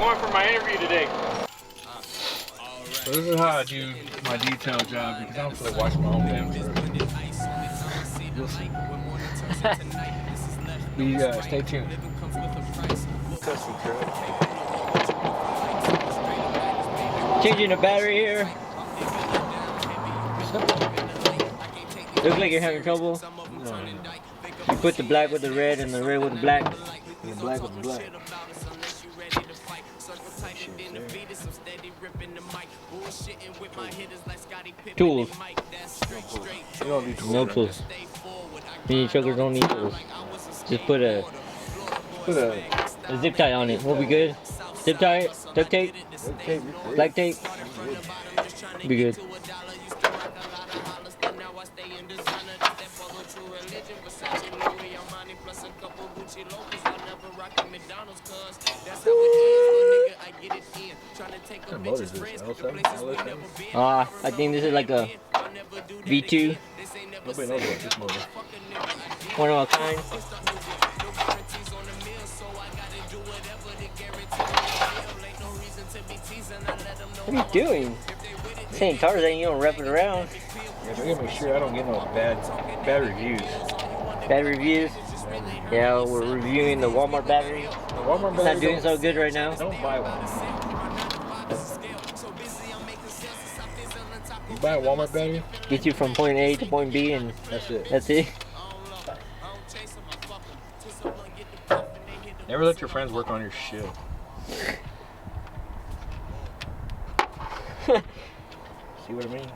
Going for my interview today. So this is how I do my detail job because I don't feel like watching my own damn forever. You'll see. But stay tuned. Changing the battery here. Looks like you're having trouble. No. You put the black with the red and the red with the black. The black with the black. Tools. You don't need tools. No tools. Mini truckers don't need tools. Just put a zip tie on it. We'll be good. Zip tie it. Duct tape. Black tape. Be good. What motor is this? L7? I think this is like a V2. Nobody knows about this motor. One of a kind. What are you doing? This ain't Tarzan, you don't wrap it around. Yeah, but I gotta make sure I don't get no bad reviews. Bad reviews? Yeah, we're reviewing the Walmart battery. The Walmart It's battery not doing so good right now. Don't buy one. You buy a Walmart battery? Get you from point A to point B and That's it. that's it. Never let your friends work on your shit. See what I mean?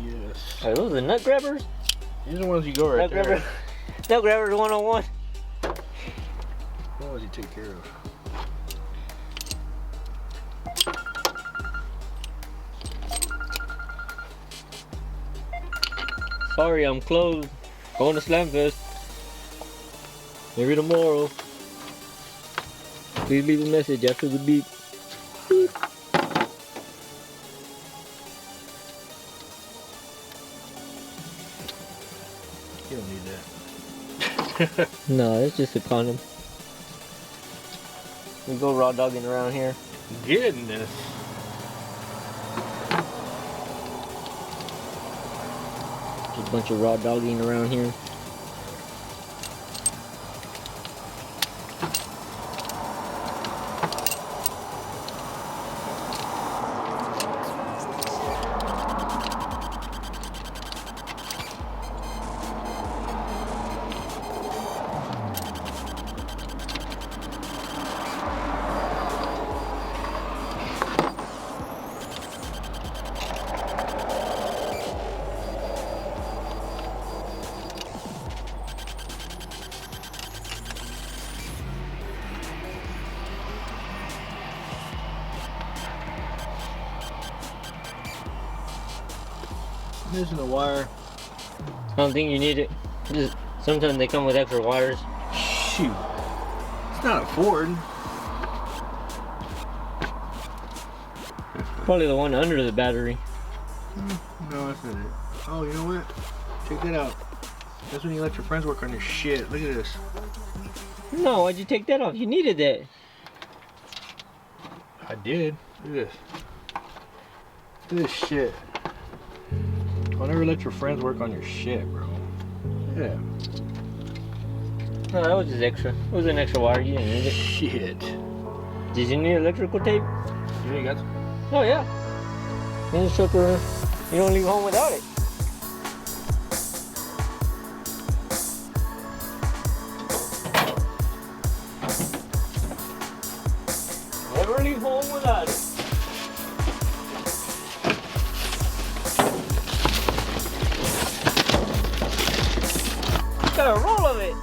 Yes. Are those the nut grabbers? These are the ones you go right Nut there. grabbers. Nut grabbers 101. The ones you take care of. Sorry, I'm closed. Going to Slamfest. Maybe tomorrow. Please leave a message after the beep. Beep. You don't need that. No, it's just a condom. We go raw dogging around here. Goodness. Just a bunch of raw dogging around here. Missing a wire. I don't think you need it. Just, sometimes they come with extra wires. Shoot. It's not a Ford. Probably the one under the battery. No, that's not it. Oh, you know what? Check that out. That's when you let your friends work on your shit. Look at this. No, why'd you take that off? You needed that. I did. Look at this. Look at this shit. Don't ever let your friends work on your shit, bro. Yeah. No, that was just extra. It was an extra wire. You didn't need it. Shit. Did you need electrical tape? Yeah, you got some? Oh, yeah. You just took her. You don't leave home without it. Never leave home without it. Got a roll of it.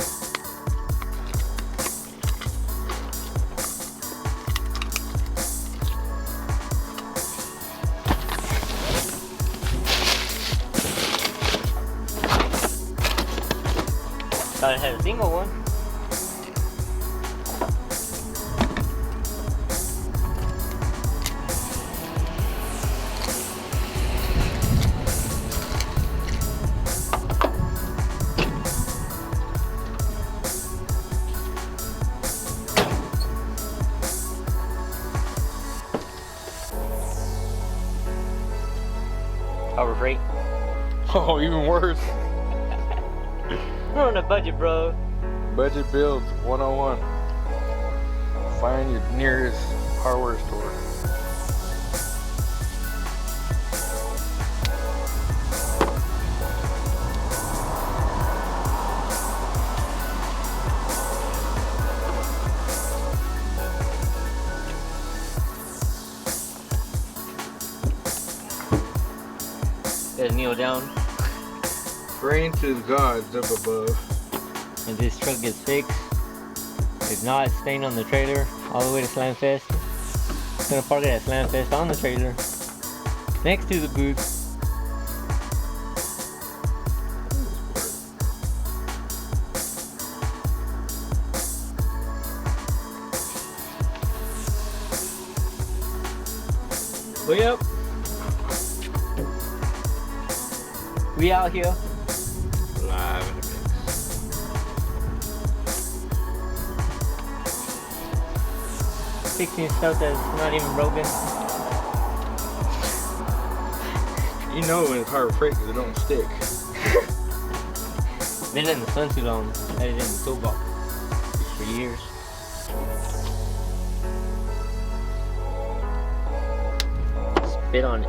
Thought it had a single one. Harbor Freight. Oh, even worse. We're on a budget, bro. Budget Builds 101. Find your nearest hardware store. Gotta kneel down. Praying to the gods up above. And this truck gets fixed. If not, it's staying on the trailer all the way to Slamfest. Gonna park it at Slamfest on the trailer, next to the booth. We up. We out here. Live in the mix. Fixing stuff that's not even broken. You know when it's Harbor Freight because it don't stick. Been in the sunsuit on, had it in the toolbox for years. Spit on it.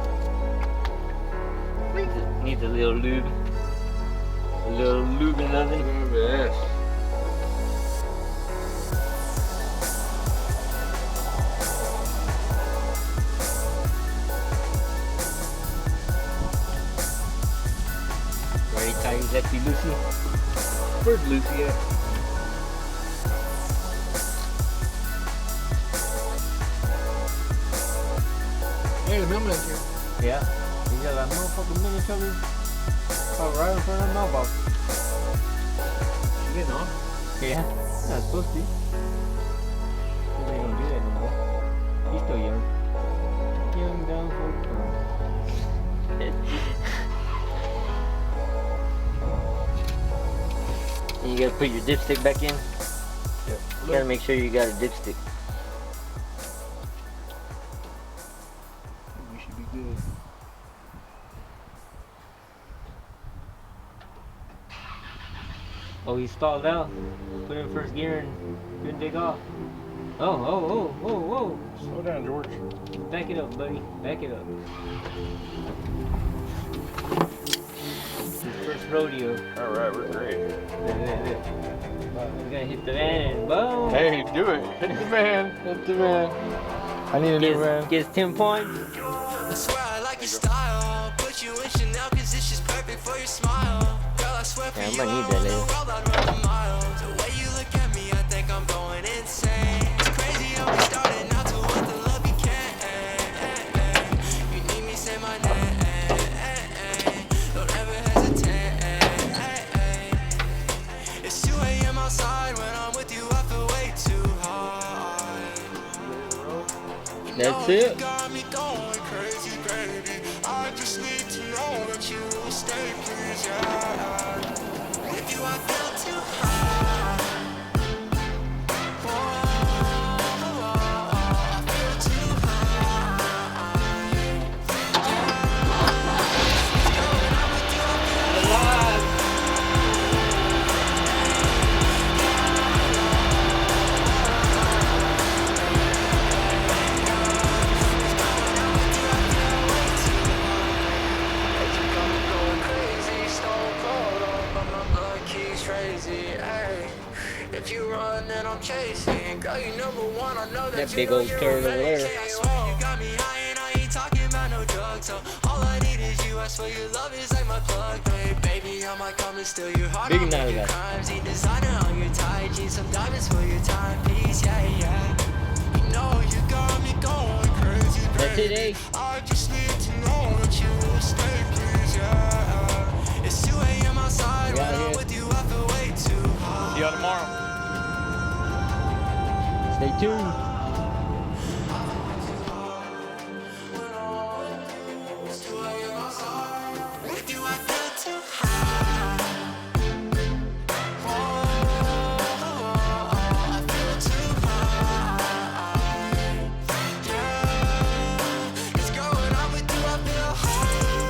Needs a little lube. A little lube and nothing. Yes. Ready to tie Lefty Lucy? Where's Lucy at? Hey, the mailman's here. Yeah. You got that motherfucking mini trucker right in front of the mailbox. She getting on? Yeah. Not supposed to be. They don't do that anymore. He's still young. Young, dumb, full. You gotta put your dipstick back in. Yep. You gotta make sure you got a dipstick. We should be good. Oh, he stalled out. Put in first gear and couldn't take off. Oh. Slow down, George. Back it up, buddy. Back it up. His first rodeo. All right, we're great. Look. We're gonna hit the van and boom. Hey, do it. Hit the van. Hit the van. I need a new van. Gets 10 points. I swear I like your style. Put you in Chanel cause it's just perfect for your smile. Girl, I swear for Yeah, I you might I need run that the later. world, I'd run a mile. The way you look at me, I think I'm going insane. It's crazy how we started not to want the love you can. You need me, say my name. Don't ever hesitate. It's 2 a.m. outside when I'm with you, I feel way too high. That's it. Got me going crazy, baby. I just need to know that you will stay, please, yeah. With you, I feel too high. I feel too high. Going crazy, stone cold, but my blood keeps crazy. Ay. If you run, then I'm chasing. Girl, you number one. I know that That you big know old you're turd over there. amazing. I swear you got me high and I ain't talking about no drugs. So all I need is you. I swear your love is like my plug. Hey, baby, I might come and steal your heart. Big I'll night, make your guys. crimes. Need designer on your tie jeans, some diamonds for your timepiece. Yeah. You know you got me going crazy, baby. That's it, eh? I just need to know that you will stay, please, yeah. It's 2 a.m. outside We when out I'm here. with you, I feel way too high. See y'all tomorrow. Stay tuned. It's 2 a.m. outside. With you, I feel too high. I feel too high. Yeah. It's girl, when I'm with you, I feel high.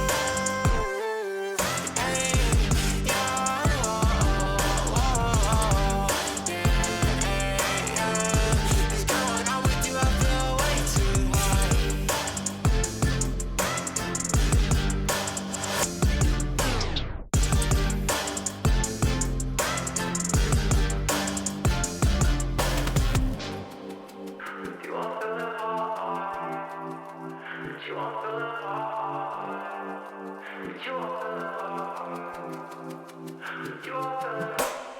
It's girl, when I'm with you, I feel way too high. You